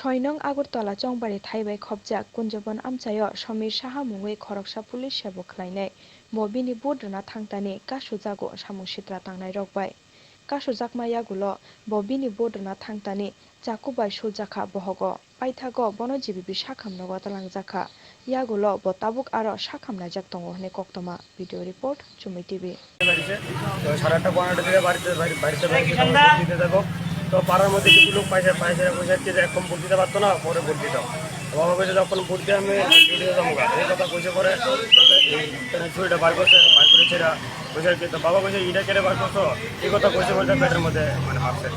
6 নং আগরতলা চংবাरि थाइबाय खबजाक कुंजबन आमचायो समीर साहा मुङै खरकसा पुलिस सेबक खालायनाय बबिनि बुद्रना थांतानि कासु जागो सामु सित्रा थांनाय रकबाय कासु जाकमायागुलो बबिनि बुद्रना थांतानि चाकुबाय सुजाखा बहगो पाइथागो बनजीबी बिशाखामनगो तलांजाखा यागुलो बताबुक आरो शाखामनाय जाक दङ हने कक्तमा भिडिअ रिपोर्ट चुमी टीवी তো পাড়ার মধ্যে কিছু লোক পয়সা এখন ভোট দিতে পারতো না, পরে ভোট দিতাম। বাবা কইছে যখন ভোট দিয়ে আমি দিতে যাবো, এই কথা কইছে পরে ছুরিটা বার করে ছেড়া কইছে কি, তো বাবা কইছে ইটা কেটে বার করছো, এই কথা কইছে বলতে পেটের মধ্যে মানে ভাবছে।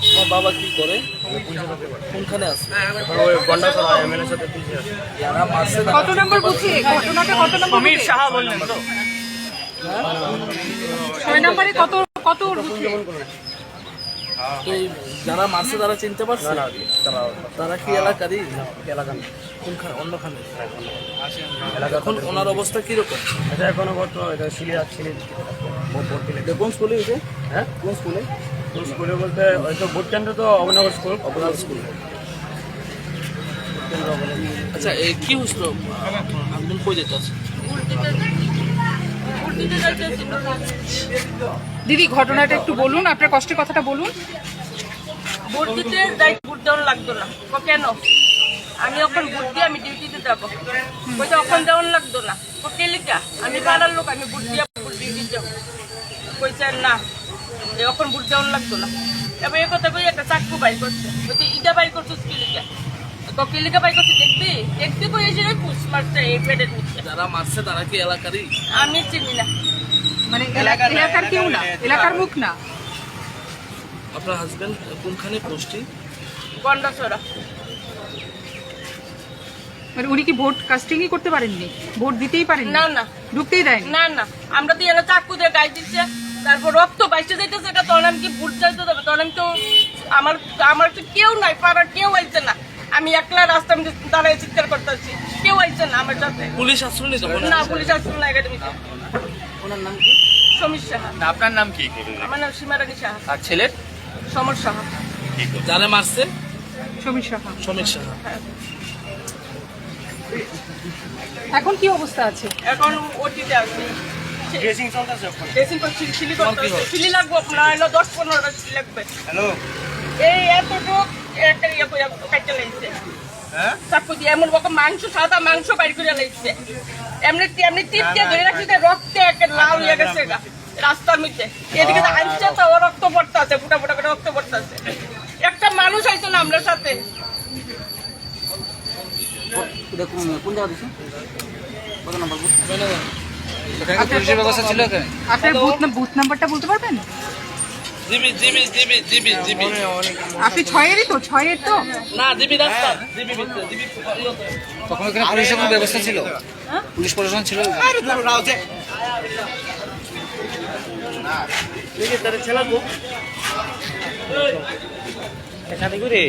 তোমার বাবা কি করে? কোনখানে আছে? ওই গন্ডাছড়া এমএলএর সাথে পিছিয়ে আছে। কত নম্বর বুথে ঘটনাটা? কত নম্বর? সমীর সাহা বললেন তো 6 নম্বরে কত কত বুথে? এই যারা মারছে তারা চিনতে পারছে? না, তারা কি এলাকারই? এলাকা না, কোনখানে? অন্যখানে। এখন ওনার অবস্থা কিরকম? এটা এখনো বলতো এটা সিলি ভোট দিলে। কোন স্কুলে হয়েছে? হ্যাঁ, কোন স্কুলে? কোন স্কুলে বলতে হয়তো ভোট কেন্দ্র তো অবনগর স্কুল। অপরাধ স্কুল। আচ্ছা, এই কি হচ্ছিল? আপনি কই যেতে আছে? দিদি ঘটনাটা একটু বলুন, আপনার কষ্টের কথাটা বলুন। ভোট দিতে যাই, ভোট দেওয়ার লাগতো না। কেন? আমি এখন ভোট দিয়ে আমি ডিউটিতে যাবো, বলছে এখন দেওয়ার লাগতো না। কে লিখা? আমি পাড়ার লোক, আমি ভোট দিয়ে ডিউটি যাবো। কইছে না, এখন ভোট দেওয়ার লাগতো না। এবার এই কথা কই একটা চাকু বাই করছে, বলছে ইটা বাই করছো কি লিখা? কে লিখা বাই করছে? দেখবি কই এসে পুষ মারছে এই পেটের নিচে। যারা মারছে তারা কি এলাকারই? আমি চিনি না, মানে এলাকার কেউ না, এলাকার মুখ না। আপনার হাজবেন্ড কোনখানে পোস্টিং? গন্ডাছড়া। মানে উনি কি ভোট কাস্টিংই করতে পারেননি? ভোট দিতেই পারেননি? না না, ঢুকতেই দেয়নি? না না, আমরা তো এনে চাকু দিয়ে গায়ে দিচ্ছে, তারপর রক্ত বাইসে যাইতেছে। এটা তখন আমি কি ভোট যাইতে দেবে? তখন আমি তো আমার তো কেউ নাই, পাড়ার কেউ আইছে না। আমি একলা রাস্তা দাঁড়ায় চিৎকার করতেছি, কেউ আইছে না আমার সাথে। পুলিশ আশ্রয় নিতে? না, পুলিশ আসছে না একাডেমিতে। ওনার নাম কি? সমীর সাহা। আপনার নাম কি? আমার নাম সীমারানী সাহা। আর ছেলের? সমর সাহা। যারা মারছে? সমীর সাহা। সমীর সাহা। এখন কি অবস্থা আছে? এখন ওটিতে আছে, ড্রেসিং চলতেছে এখন। ড্রেসিং করছি, সিলি করতে সিলি লাগবো আপনার, হলো 10-15টা সিলি লাগবে। হ্যালো, এই এতটুক একটা ইয়ে করে কাটতে লাগছে, চাকু দিয়ে এমন রকম মাংস, সাদা মাংস বাইর করে লাগছে। এমনি টিপ দিয়ে ধরে রাখছি, রক্তে একটা লাল হয়ে গেছে রাস্তার মধ্যে। এদিকে আনছে তো রক্ত পড়তেছে, ফুটা ফুটা করে রক্ত পড়তেছে। একটা মানুষ আইতো না আমরা সাথে। আপনার বুথ নাম্বারটা বলতে পারবেন? আপনি 6-এরই তো? 6-এর তো? না, জিবি রাস্তা, জিবি ভিতরে, জিবি। তখন ওখানে পুলিশের কোনো ব্যবস্থা ছিল? পুলিশ প্রশাসন ছিল? শাদি করে